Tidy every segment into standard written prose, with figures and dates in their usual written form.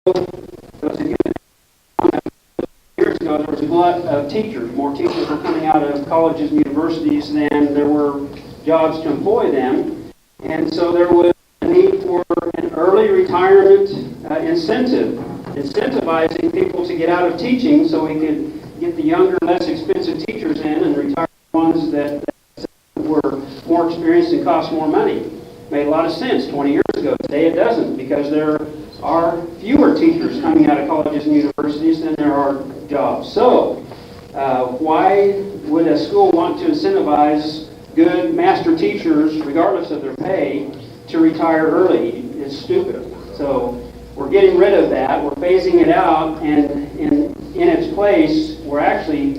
years ago, there was a glut of teachers. More teachers were coming out of colleges and universities than there were jobs to employ them. And so there was a need for an early retirement incentive, incentivizing people to get out of teaching so we could get the younger, less expensive teachers in and retire the ones that were more experienced and cost more money. Made a lot of sense 20 years ago. Today it doesn't, because there are fewer teachers coming out of colleges and universities than there are jobs. So why would a school want to incentivize good master teachers, regardless of their pay, to retire early? It's stupid. So we're getting rid of that. We're phasing it out, and in its place, we're actually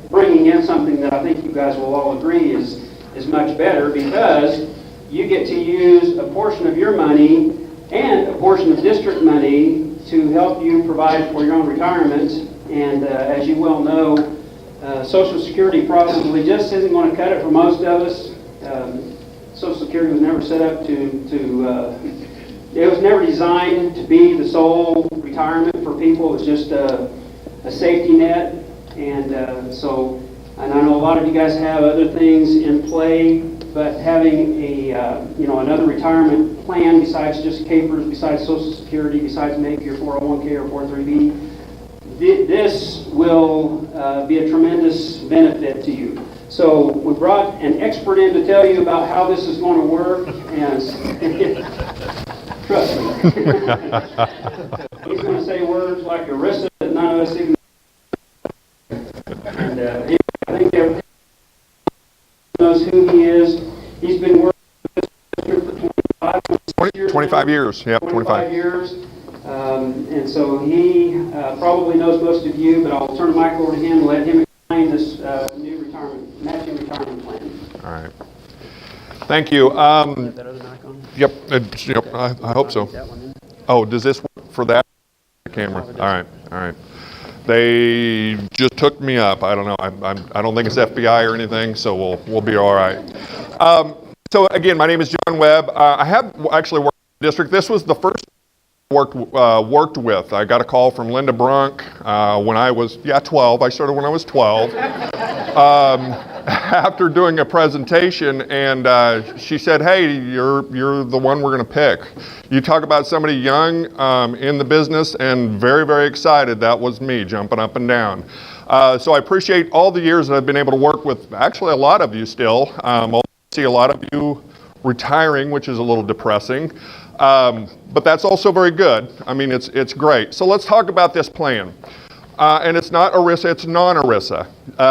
bringing in something that I think you guys will all agree is much better, because you get to use a portion of your money and a portion of district money to help you provide for your own retirement. And as you well know, Social Security probably just isn't going to cut it for most of us. Social Security was never set up it was never designed to be the sole retirement for people. It was just a safety net. And and I know a lot of you guys have other things in play, but having another retirement plan besides just CAPERS, besides Social Security, besides maybe your 401k or 403b, this will be a tremendous benefit to you. So we brought an expert in to tell you about how this is going to work, and trust me. He's going to say words like Erisa that none of us even and I think everyone knows who he is. He's been working with this district for 25 years. Yep, 25 years. And so he probably knows most of you, but I'll turn the mic over to him and let him explain this new matching retirement plan. All right. Thank you. That other mic on? Yep, I hope so. Oh, does this work for that camera? All right. They just hooked me up. I don't know. I don't think it's FBI or anything, so we'll be all right. So again, my name is John Webb. I have actually worked in the district. This was the first worked with. I got a call from Linda Brunk when I was 12. I started when I was 12. After doing a presentation, and she said, "Hey, you're the one we're going to pick." You talk about somebody young in the business and very, very excited. That was me, jumping up and down. So I appreciate all the years that I've been able to work with. Actually, a lot of you still. I see a lot of you retiring, which is a little depressing. But that's also very good. I mean, it's great. So let's talk about this plan. And it's not Erisa, it's non-Erisa.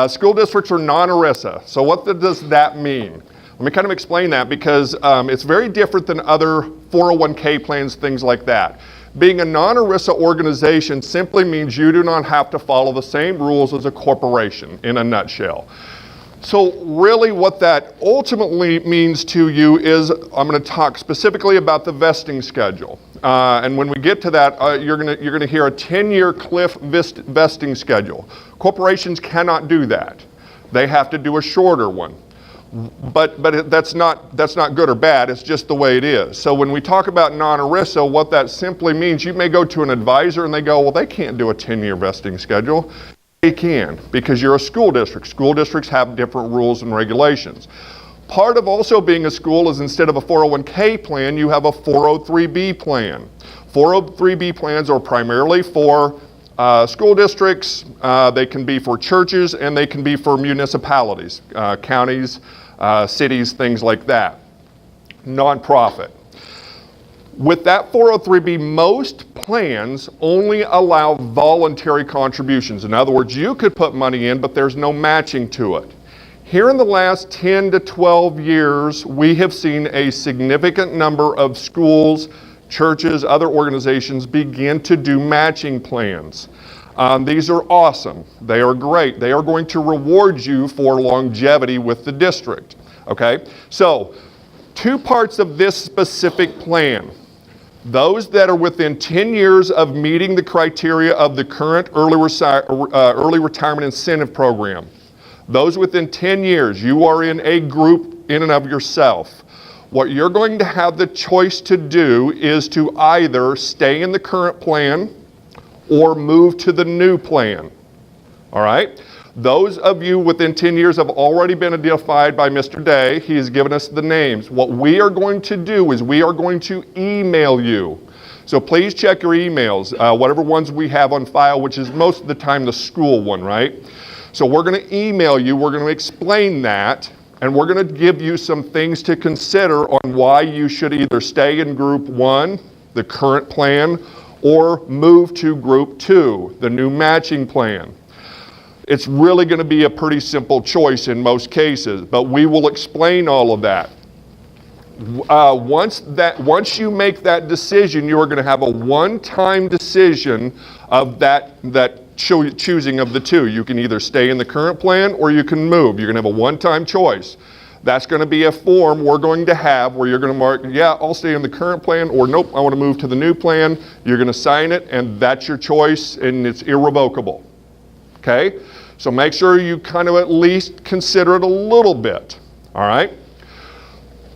School districts are non-Erisa. So what does that mean? Let me kind of explain that, because it's very different than other 401k plans, things like that. Being a non-Erisa organization simply means you do not have to follow the same rules as a corporation, in a nutshell. So really what that ultimately means to you is, I'm going to talk specifically about the vesting schedule. And when we get to that, you're going to hear a 10-year cliff vesting schedule. Corporations cannot do that. They have to do a shorter one. But that's not good or bad, it's just the way it is. So when we talk about non-ERISA, what that simply means, you may go to an advisor and they go, well, they can't do a 10-year vesting schedule. They can, because you're a school district. School districts have different rules and regulations. Part of also being a school is, instead of a 401k plan, you have a 403b plan. 403b plans are primarily for school districts, they can be for churches, and they can be for municipalities, counties, cities, things like that. Nonprofit. With that 403b, most plans only allow voluntary contributions. In other words, you could put money in, but there's no matching to it. Here in the last 10 to 12 years, we have seen a significant number of schools, churches, other organizations begin to do matching plans. These are awesome. They are great. They are going to reward you for longevity with the district. Okay? So, two parts of this specific plan. Those that are within 10 years of meeting the criteria of the current early retirement incentive program. Those within 10 years, you are in a group in and of yourself. What you're going to have the choice to do is to either stay in the current plan or move to the new plan. All right? Those of you within 10 years have already been identified by Mr. Day. He has given us the names. What we are going to do is we are going to email you. So please check your emails, whatever ones we have on file, which is most of the time the school one, right? So we're going to email you. We're going to explain that. And we're going to give you some things to consider on why you should either stay in Group 1, the current plan, or move to Group 2, the new matching plan. It's really going to be a pretty simple choice in most cases, but we will explain all of that. Once you make that decision, you are going to have a one-time decision of that choosing of the two. You can either stay in the current plan or you can move. You're going to have a one-time choice. That's going to be a form we're going to have where you're going to mark, yeah, I'll stay in the current plan, or nope, I want to move to the new plan. You're going to sign it, and that's your choice, and it's irrevocable. Okay? So make sure you kind of at least consider it a little bit. All right?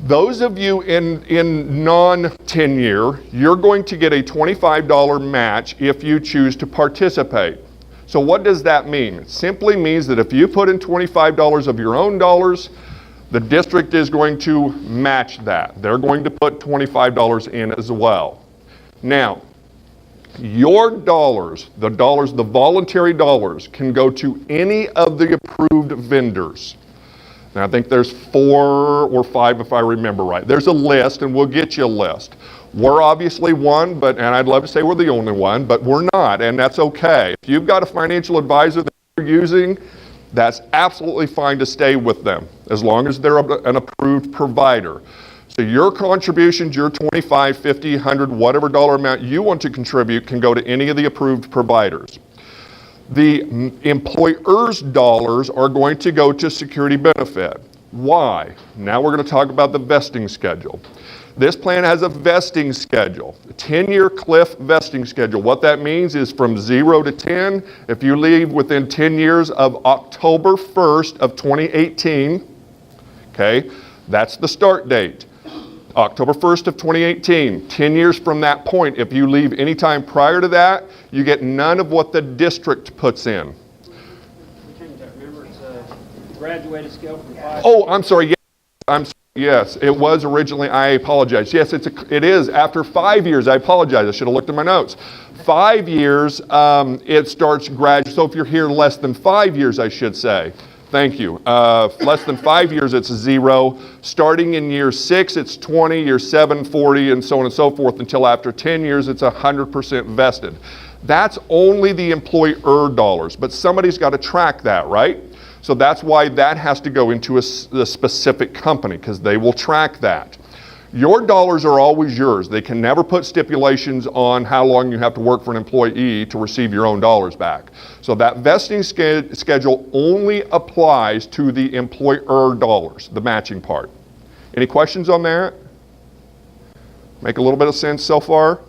Those of you in non-10-year, you're going to get a $25 match if you choose to participate. So what does that mean? It simply means that if you put in $25 of your own dollars, the district is going to match that. They're going to put $25 in as well. Now, your dollars, the voluntary dollars, can go to any of the approved vendors. Now, I think there's 4 or 5 if I remember right. There's a list, and we'll get you a list. We're obviously one, and I'd love to say we're the only one, but we're not, and that's okay. If you've got a financial advisor that you're using, that's absolutely fine to stay with them, as long as they're an approved provider. So your contributions, your 25, 50, 100, whatever dollar amount you want to contribute can go to any of the approved providers. The employer's dollars are going to go to security benefit. Why? Now we're going to talk about the vesting schedule. This plan has a vesting schedule, a 10-year cliff vesting schedule. What that means is from 0 to 10, if you leave within 10 years of October 1st of 2018, okay, that's the start date. October 1st of 2018, 10 years from that point, if you leave any time prior to that, you get none of what the district puts in. Remember, it's a graduated scale from 5. Oh, I'm sorry. Yes, it was originally. I apologize. Yes, it is after 5 years. I apologize. I should have looked at my notes. 5 years, it starts graduate. So if you're here less than 5 years, I should say. Thank you. Less than 5 years, it's 0. Starting in year 6, it's 20. Year 7, 40, and so on and so forth. Until after 10 years, it's 100% vested. That's only the employer dollars, but somebody's got to track that, right? So that's why that has to go into a specific company, because they will track that. Your dollars are always yours. They can never put stipulations on how long you have to work for an employee to receive your own dollars back. So that vesting schedule only applies to the employer dollars, the matching part. Any questions on that? Make a little bit of sense so far?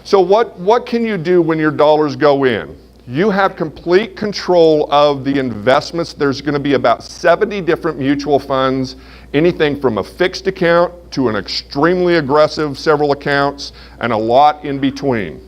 So what can you do when your dollars go in? You have complete control of the investments. There's going to be about 70 different mutual funds, anything from a fixed account to an extremely aggressive several accounts, and a lot in between.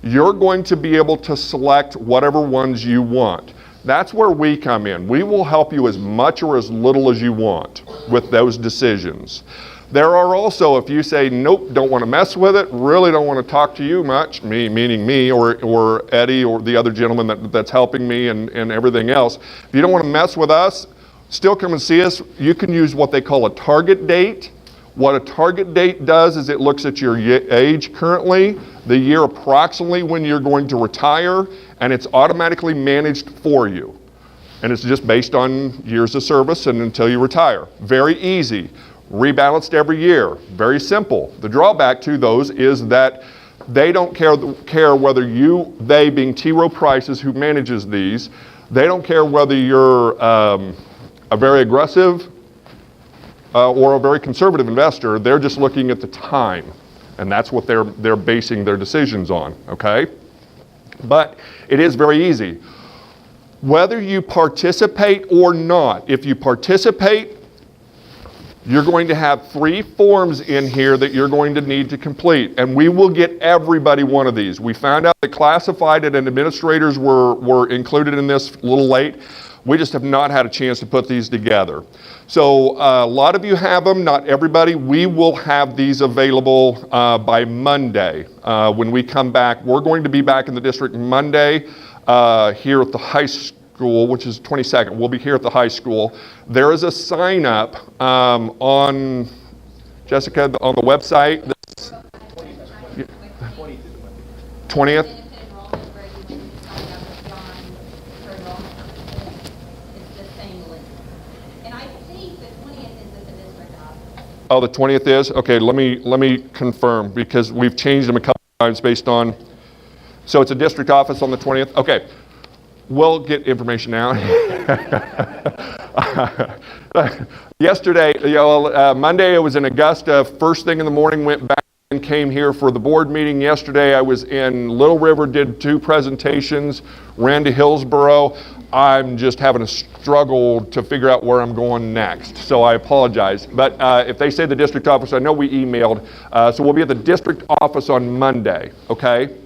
You're going to be able to select whatever ones you want. That's where we come in. We will help you as much or as little as you want with those decisions. There are also, if you say, nope, don't want to mess with it, really don't want to talk to you much, me, meaning me, or Eddie, or the other gentleman that's helping me and everything else. If you don't want to mess with us, still come and see us. You can use what they call a target date. What a target date does is it looks at your age currently, the year approximately when you're going to retire, and it's automatically managed for you. And it's just based on years of service and until you retire. Very easy. Rebalanced every year. Very simple. The drawback to those is that they don't care whether they being T. Rowe Prices who manages these, they don't care whether you're a very aggressive or a very conservative investor. They're just looking at the time, and that's what they're basing their decisions on, okay? But it is very easy. Whether you participate or not, if you participate, You're going to have 3 forms in here that you're going to need to complete, and we will get everybody one of these. We found out that classified and administrators were included in this a little late. We just have not had a chance to put these together. So a lot of you have them, not everybody. We will have these available by Monday when we come back. We're going to be back in the district Monday here at the high school, which is 22nd. We'll be here at the high school. There is a sign up on, Jessica, on the website. 20th? Oh, the 20th is? Okay, let me confirm, because we've changed them a couple times based on, so it's a district office on the 20th? Okay, we'll get information now. Yesterday, Monday I was in Augusta, first thing in the morning, went back and came here for the board meeting. Yesterday I was in Little River, did 2 presentations, ran to Hillsboro. I'm just having a struggle to figure out where I'm going next, so I apologize. But if they say the district office, I know we emailed, so we'll be at the district office on Monday, okay?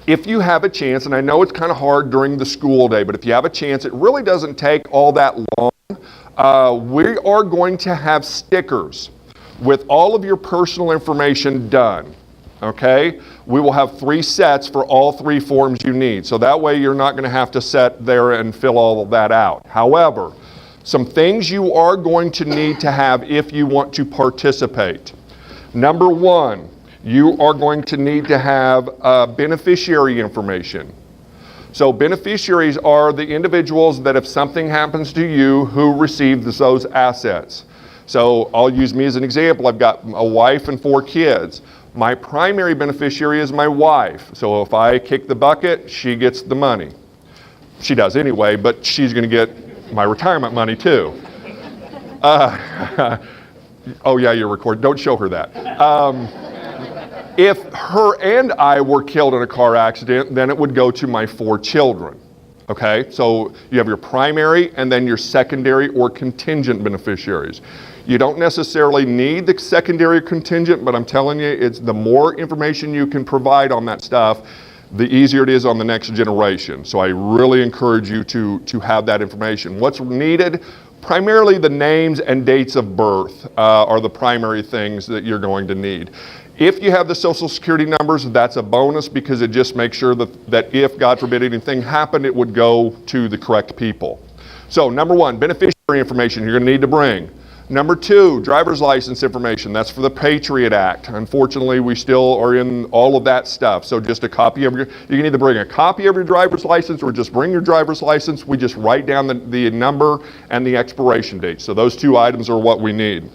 If you have a chance, and I know it's kind of hard during the school day, but if you have a chance, it really doesn't take all that long. We are going to have stickers with all of your personal information done. Okay, we will have 3 sets for all 3 forms you need. So that way you're not going to have to sit there and fill all of that out. However, some things you are going to need to have if you want to participate. Number 1, you are going to need to have beneficiary information. So beneficiaries are the individuals that if something happens to you who receive those assets. So I'll use me as an example. I've got a wife and 4 kids. My primary beneficiary is my wife. So if I kick the bucket, she gets the money. She does anyway, but she's going to get my retirement money too. Oh yeah, you're recording. Don't show her that. If her and I were killed in a car accident, then it would go to my 4 children. Okay, so you have your primary and then your secondary or contingent beneficiaries. You don't necessarily need the secondary contingent, but I'm telling you, it's the more information you can provide on that stuff, the easier it is on the next generation. So I really encourage you to have that information. What's needed? Primarily the names and dates of birth are the primary things that you're going to need. If you have the Social Security numbers, that's a bonus because it just makes sure that if, God forbid, anything happened, it would go to the correct people. So number 1, beneficiary information you're going to need to bring. Number 2, driver's license information. That's for the Patriot Act. Unfortunately, we still are in all of that stuff. So just a copy of you can either bring a copy of your driver's license or just bring your driver's license. We just write down the number and the expiration date. So those 2 items are what we need.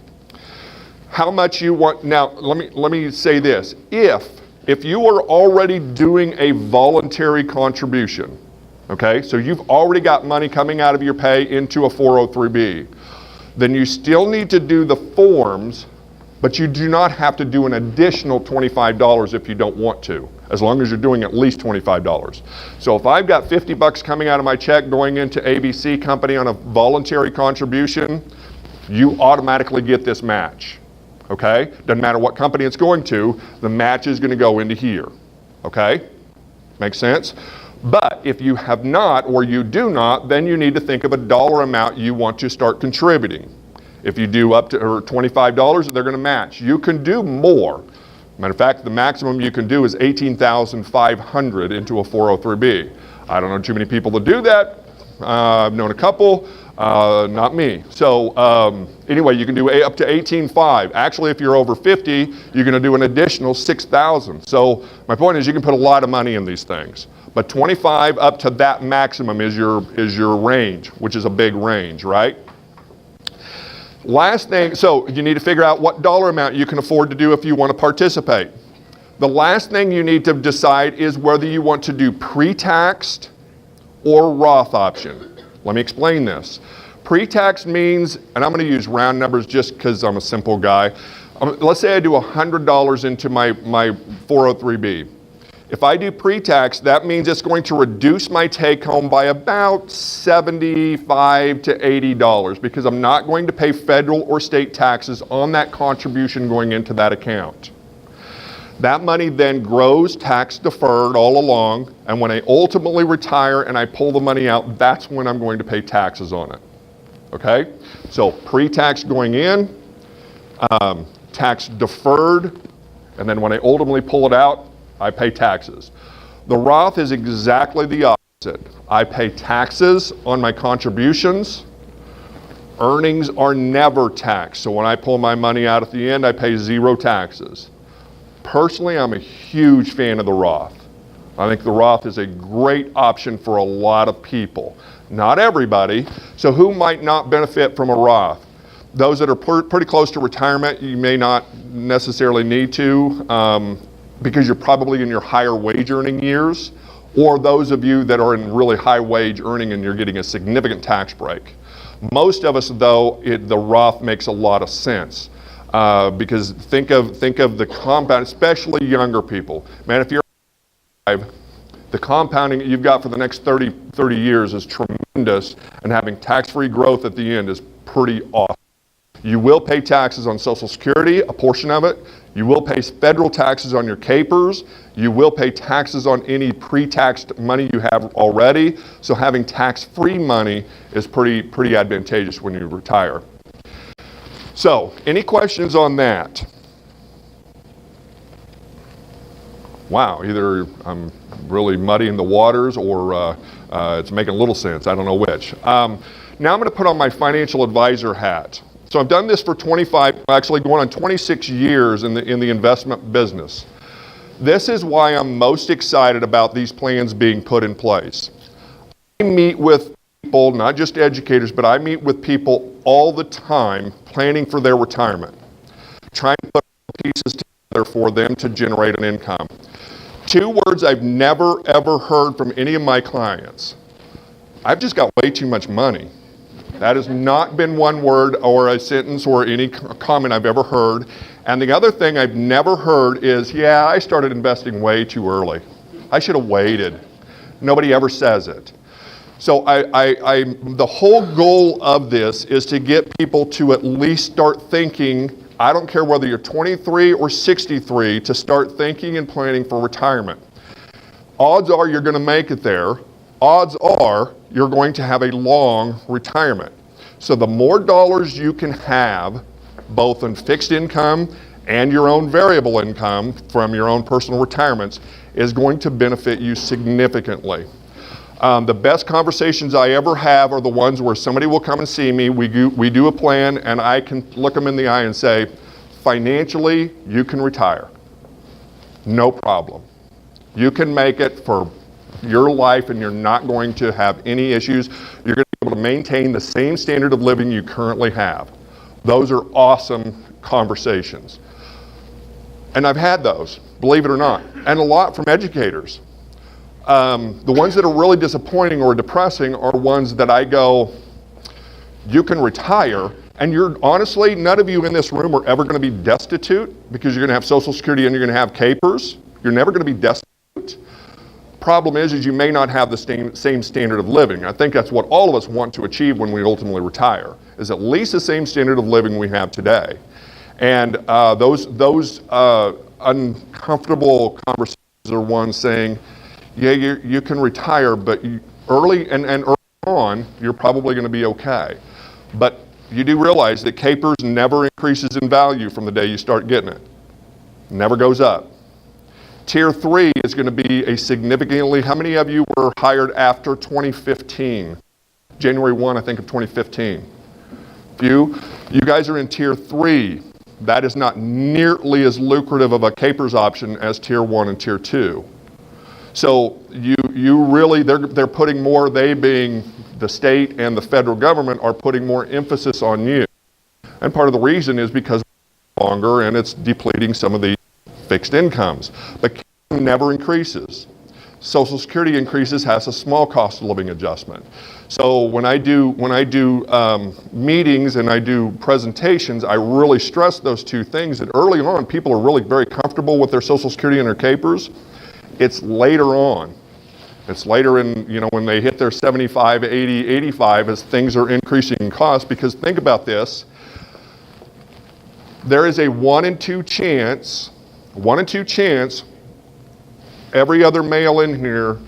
How much you want, now let me say this. If you are already doing a voluntary contribution, okay, so you've already got money coming out of your pay into a 403B, then you still need to do the forms, but you do not have to do an additional $25 if you don't want to, as long as you're doing at least $25. So if I've got $50 coming out of my check going into ABC company on a voluntary contribution, you automatically get this match, okay? Doesn't matter what company it's going to, the match is going to go into here, okay? Make sense? But if you have not or you do not, then you need to think of a dollar amount you want to start contributing. If you do up to $25, they're going to match. You can do more. Matter of fact, the maximum you can do is $18,500 into a 403B. I don't know too many people that do that. I've known a couple, not me. So anyway, you can do up to $18,500. Actually, if you're over 50, you're going to do an additional $6,000. So my point is you can put a lot of money in these things. But 25 up to that maximum is your range, which is a big range, right? Last thing, so you need to figure out what dollar amount you can afford to do if you want to participate. The last thing you need to decide is whether you want to do pre-taxed or Roth option. Let me explain this. Pre-tax means, and I'm going to use round numbers just because I'm a simple guy. Let's say I do $100 into my 403B. If I do pre-tax, that means it's going to reduce my take-home by about $75 to $80 because I'm not going to pay federal or state taxes on that contribution going into that account. That money then grows tax deferred all along, and when I ultimately retire and I pull the money out, that's when I'm going to pay taxes on it. Okay? So pre-tax going in, tax deferred, and then when I ultimately pull it out, I pay taxes. The Roth is exactly the opposite. I pay taxes on my contributions. Earnings are never taxed. So when I pull my money out at the end, I pay zero taxes. Personally, I'm a huge fan of the Roth. I think the Roth is a great option for a lot of people. Not everybody. So who might not benefit from a Roth? Those that are pretty close to retirement, you may not necessarily need to because you're probably in your higher wage earning years, or those of you that are in really high wage earning and you're getting a significant tax break. Most of us, though, the Roth makes a lot of sense because think of the compound, especially younger people. Man, if you're the compounding that you've got for the next 30 years is tremendous, and having tax-free growth at the end is pretty awesome. You will pay taxes on Social Security, a portion of it. You will pay federal taxes on your capers. You will pay taxes on any pre-taxed money you have already. So having tax-free money is pretty advantageous when you retire. So, any questions on that? Wow, either I'm really muddying the waters or it's making a little sense. I don't know which. Now I'm going to put on my financial advisor hat. So I've done this for 25, actually going on 26 years in the investment business. This is why I'm most excited about these plans being put in place. I meet with people, not just educators, but I meet with people all the time planning for their retirement, trying to put pieces together for them to generate an income. Two words I've never ever heard from any of my clients. I've just got way too much money. That has not been one word or a sentence or any comment I've ever heard. And the other thing I've never heard is, yeah, I started investing way too early. I should have waited. Nobody ever says it. So the whole goal of this is to get people to at least start thinking, I don't care whether you're 23 or 63, to start thinking and planning for retirement. Odds are you're going to make it there. Odds are you're going to have a long retirement. So the more dollars you can have, both in fixed income and your own variable income from your own personal retirements, is going to benefit you significantly. The best conversations I ever have are the ones where somebody will come and see me, we do a plan, and I can look them in the eye and say, financially, you can retire. No problem. You can make it for your life and you're not going to have any issues. You're going to be able to maintain the same standard of living you currently have. Those are awesome conversations. And I've had those, believe it or not, and a lot from educators. The ones that are really disappointing or depressing are ones that I go, you can retire, and you're honestly, none of you in this room are ever going to be destitute because you're going to have Social Security and you're going to have capers. You're never going to be destitute. Problem is you may not have the same standard of living. I think that's what all of us want to achieve when we ultimately retire, is at least the same standard of living we have today. And those uncomfortable conversations are ones saying, yeah, you can retire, but early on, you're probably going to be okay. But you do realize that capers never increases in value from the day you start getting it. Never goes up. Tier 3 is going to be a significantly, how many of you were hired after 2015? January 1, I think, of 2015. Few. You guys are in Tier 3. That is not nearly as lucrative of a capers option as Tier 1 and Tier 2. So you really, they're putting more, they being the state and the federal government, are putting more emphasis on you. And part of the reason is because it's longer and it's depleting some of the fixed incomes. But never increases. Social Security increases has a small cost of living adjustment. So when I do meetings and I do presentations, I really stress those two things, that early on people are really very comfortable with their Social Security and their capers. It's later on. It's later in, when they hit their 75, 80, 85 as things are increasing in cost, because think about this. There is a 1 in 2 chance, every other male in here,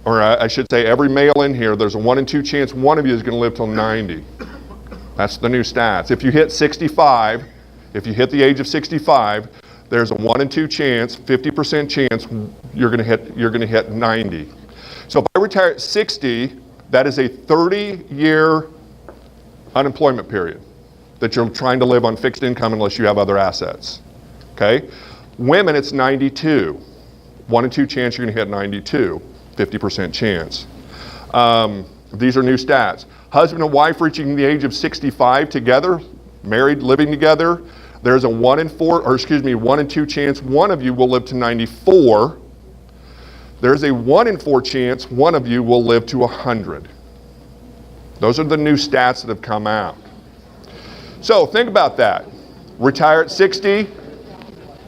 or I should say every male in here, there's a 1 in 2 chance one of you is going to live till 90. That's the new stats. If you hit 65, if you hit the age of 65, there's a 1 in 2 chance, 50% chance you're going to hit 90. So if I retire at 60, that is a 30-year unemployment period that you're trying to live on fixed income unless you have other assets. Okay? Women, it's 92. 1 in 2 chance you're going to hit 92, 50% chance. These are new stats. Husband and wife reaching the age of 65 together, married, living together, there's a 1 in 2 chance one of you will live to 94. There's a 1 in 4 chance one of you will live to 100. Those are the new stats that have come out. So think about that. Retire at 60,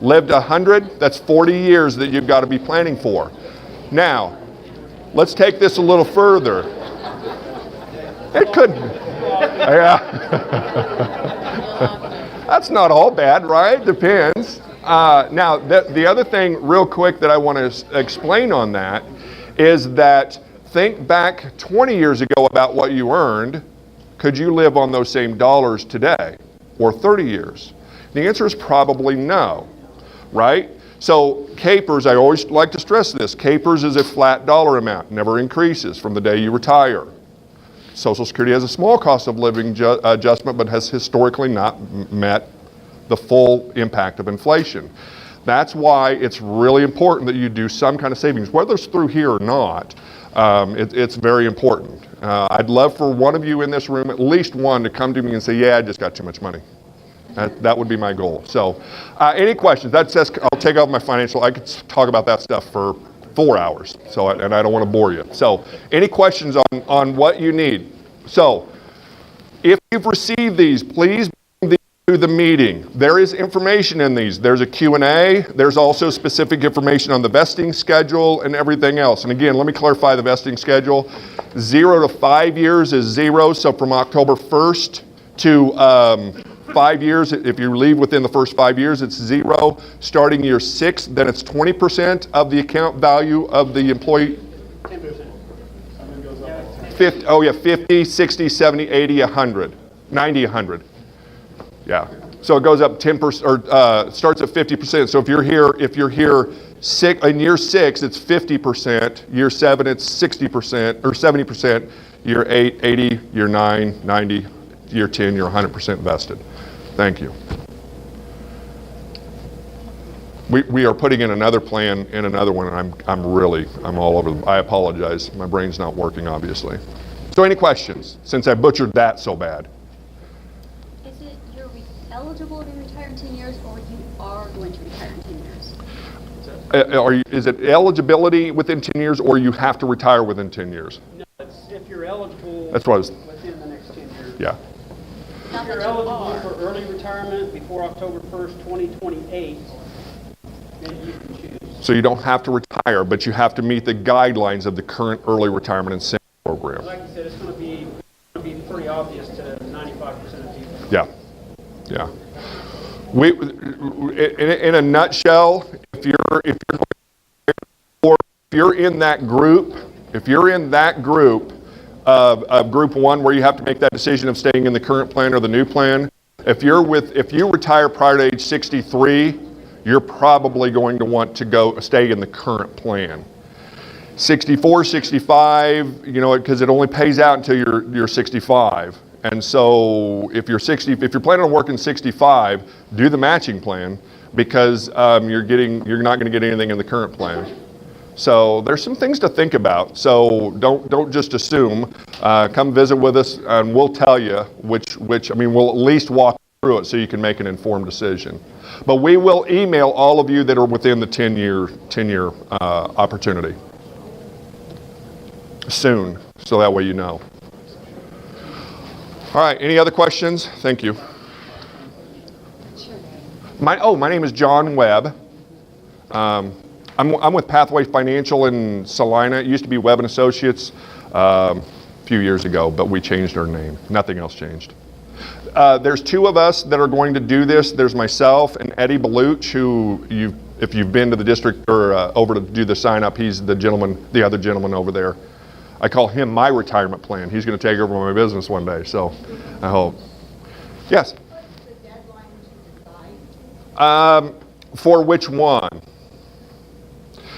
live to 100, that's 40 years that you've got to be planning for. Now, let's take this a little further. It could, yeah. That's not all bad, right? Depends. Now, the other thing real quick that I want to explain on that is that think back 20 years ago about what you earned. Could you live on those same dollars today or 30 years? The answer is probably no, right? So CAPERS, I always like to stress this, CAPERS is a flat dollar amount, never increases from the day you retire. Social Security has a small cost of living adjustment, but has historically not met the full impact of inflation. That's why it's really important that you do some kind of savings, whether it's through here or not. It's very important. I'd love for one of you in this room, at least one, to come to me and say, yeah, I just got too much money. That would be my goal. So any questions? I'll take out my financial. I could talk about that stuff for 4 hours, and I don't want to bore you. So any questions on what you need? So if you've received these, please bring these to the meeting. There is information in these. There's a Q&A. There's also specific information on the vesting schedule and everything else. And again, let me clarify the vesting schedule. 0 to 5 years is 0, so from October 1st to 5 years, if you leave within the first 5 years, it's 0. Starting year 6, then it's 20% of the account value of the employee. 10%. 50, 60, 70, 80, 100, 90, 100. Yeah. So it goes up 10%, or starts at 50%. So if you're here in year 6, it's 50%. Year 7, it's 60% or 70%. Year 8, 80. Year 9, 90. Year 10, you're 100% vested. Thank you. We are putting in another plan in another one, and I'm all over. I apologize. My brain's not working, obviously. So any questions, since I butchered that so bad? Is it you're eligible to retire in 10 years, or you are going to retire in 10 years? Is it eligibility within 10 years, or you have to retire within 10 years? No, it's if you're eligible That's what I was, within the next 10 years. yeah. If you're eligible for early retirement before October 1st, 2028, then you can choose. So you don't have to retire, but you have to meet the guidelines of the current early retirement incentive program. Like I said, it's going to be pretty obvious to 95% of people. Yeah, yeah. In a nutshell, if you're in that group of group 1 where you have to make that decision of staying in the current plan or the new plan, if you retire prior to age 63, you're probably going to want to stay in the current plan. 64, 65, because it only pays out until you're 65. And so if you're planning on working 65, do the matching plan, because you're not going to get anything in the current plan. So there's some things to think about. So don't just assume. Come visit with us, and we'll tell you we'll at least walk through it so you can make an informed decision. But we will email all of you that are within the 10-year opportunity soon, so that way you know. All right, any other questions? Thank you. My name is John Webb. I'm I'm with Pathway Financial in Salina. It used to be Webb and Associates a few years ago, but we changed our name. Nothing else changed. There's two of us that are going to do this. There's myself and Eddie Baluch, who if you've been to the district or over to do the sign up, he's the other gentleman over there. I call him my retirement plan. He's going to take over my business one day, so I hope. Yes? What's the deadline to decide? For which one?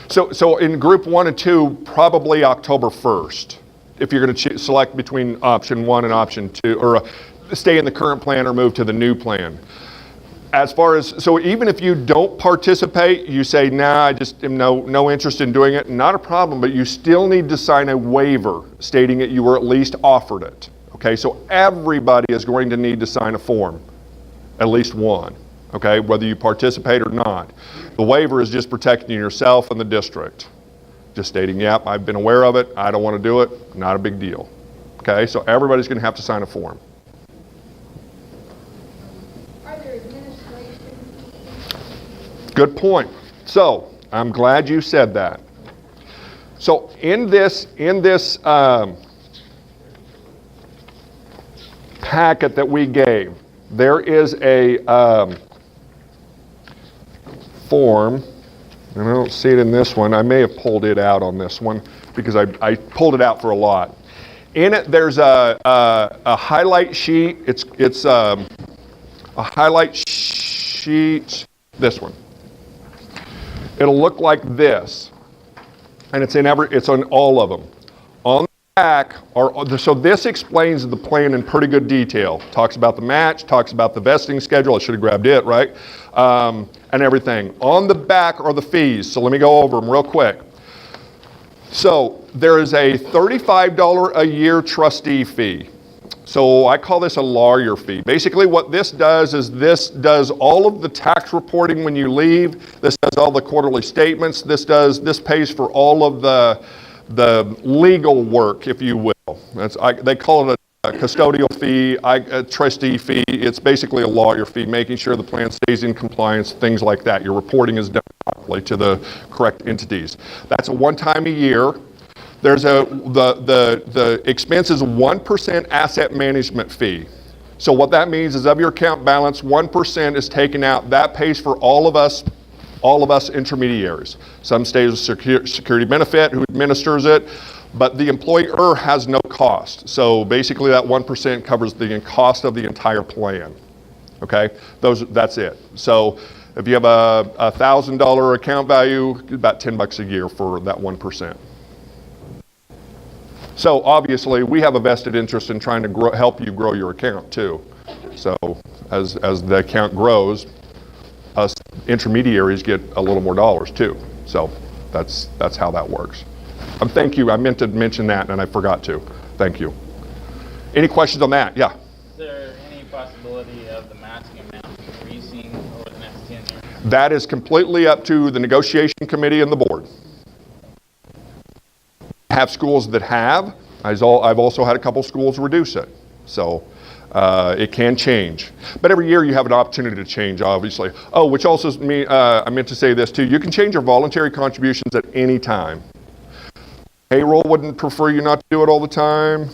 So in group 1 and 2, probably October 1st, if you're going to select between option 1 and option 2, or stay in the current plan or move to the new plan. As far as, so even if you don't participate, you say, nah, I just am no interest in doing it, not a problem, but you still need to sign a waiver stating that you were at least offered it. Okay, so everybody is going to need to sign a form, at least one, okay, whether you participate or not. The waiver is just protecting yourself and the district. Just stating, yep, I've been aware of it, I don't want to do it, not a big deal. Okay, so everybody's going to have to sign a form. Good point. So I'm glad you said that. So in this packet that we gave, there is a form, and I don't see it in this one. I may have pulled it out on this one because I pulled it out for a lot. In it, there's a highlight sheet. It's a highlight sheet. This one. It'll look like this, and it's on all of them. On the back so this explains the plan in pretty good detail. Talks about the match, talks about the vesting schedule. I should have grabbed it, right? And everything. On the back are the fees. So let me go over them real quick. So there is a $35 a year trustee fee. So I call this a lawyer fee. Basically what this does is this does all of the tax reporting when you leave. This does all the quarterly statements. This pays for all of the legal work, if you will. They call it a custodial fee, a trustee fee. It's basically a lawyer fee, making sure the plan stays in compliance, things like that. Your reporting is done properly to the correct entities. That's a one time a year. There's the expense is 1% asset management fee. So what that means is of your account balance, 1% is taken out. That pays for all of us intermediaries. Some stays with security benefit who administers it, but the employer has no cost. So basically that 1% covers the cost of the entire plan. Okay, that's it. So if you have a $1,000 account value, about $10 a year for that 1%. So obviously, we have a vested interest in trying to help you grow your account too. So as the account grows, us intermediaries get a little more dollars too. So that's how that works. Thank you. I meant to mention that and I forgot to. Thank you. Any questions on that? Yeah. Is there any possibility of the matching amount increasing over the next 10 years? That is completely up to the negotiation committee and the board. Have schools that have. I've also had a couple schools reduce it. So it can change. But every year you have an opportunity to change, obviously. Oh, which also means, I meant to say this too, you can change your voluntary contributions at any time. Payroll wouldn't prefer you not to do it all the time.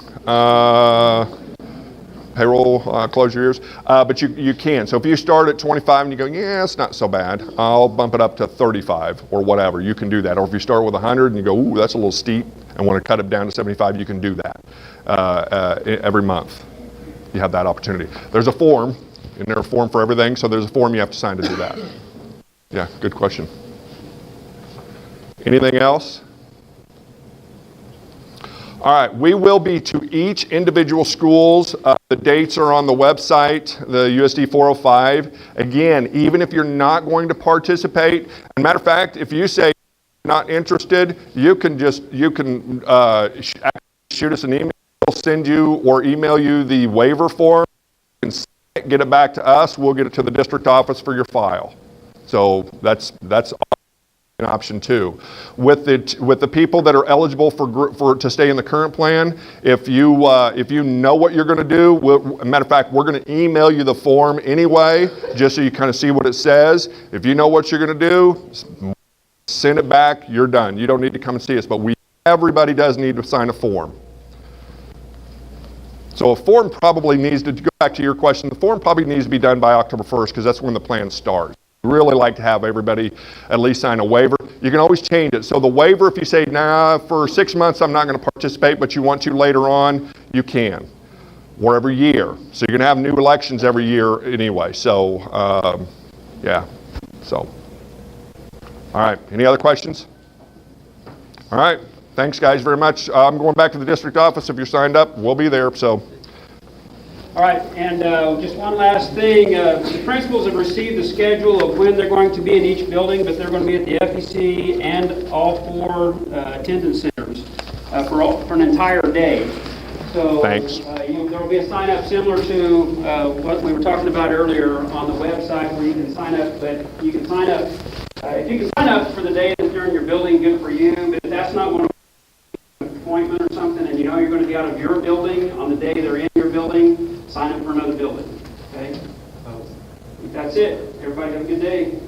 Payroll, close your ears. But you can. So if you start at 25 and you go, yeah, it's not so bad, I'll bump it up to 35 or whatever. You can do that. Or if you start with 100 and you go, ooh, that's a little steep, and want to cut it down to 75, you can do that every month. You have that opportunity. There's a form, and there's a form for everything, so there's a form you have to sign to do that. Yeah, good question. Anything else? All right, we will be to each individual schools. The dates are on the website, the USD 405. Again, even if you're not going to participate, and matter of fact, if you say you're not interested, you can shoot us an email, send you or email you the waiver form, and get it back to us. We'll get it to the district office for your file. So that's an option too. With the people that are eligible to stay in the current plan, if you know what you're going to do, matter of fact, we're going to email you the form anyway, just so you kind of see what it says. If you know what you're going to do, send it back, you're done. You don't need to come and see us, but everybody does need to sign a form. So a form probably needs to go back to your question. The form probably needs to be done by October 1st because that's when the plan starts. We really like to have everybody at least sign a waiver. You can always change it. So the waiver, if you say, nah, for 6 months I'm not going to participate, but you want to later on, you can. Or every year. So you're going to have new elections every year anyway. So, yeah. So, all right. Any other questions? All right. Thanks, guys, very much. I'm going back to the district office. If you're signed up, we'll be there. So. All right, and just one last thing. The principals have received the schedule of when they're going to be in each building, but they're going to be at the FEC and all 4 attendance centers for an entire day. So Thanks. There will be a sign-up similar to what we were talking about earlier on the website where you can sign up, but you can sign up, if you can sign up for the day that they're in your building, good for you, but if that's not one of appointment or something and you know you're going to be out of your building on the day they're in your building, sign up for another building. Okay? So that's it. Everybody have a good day.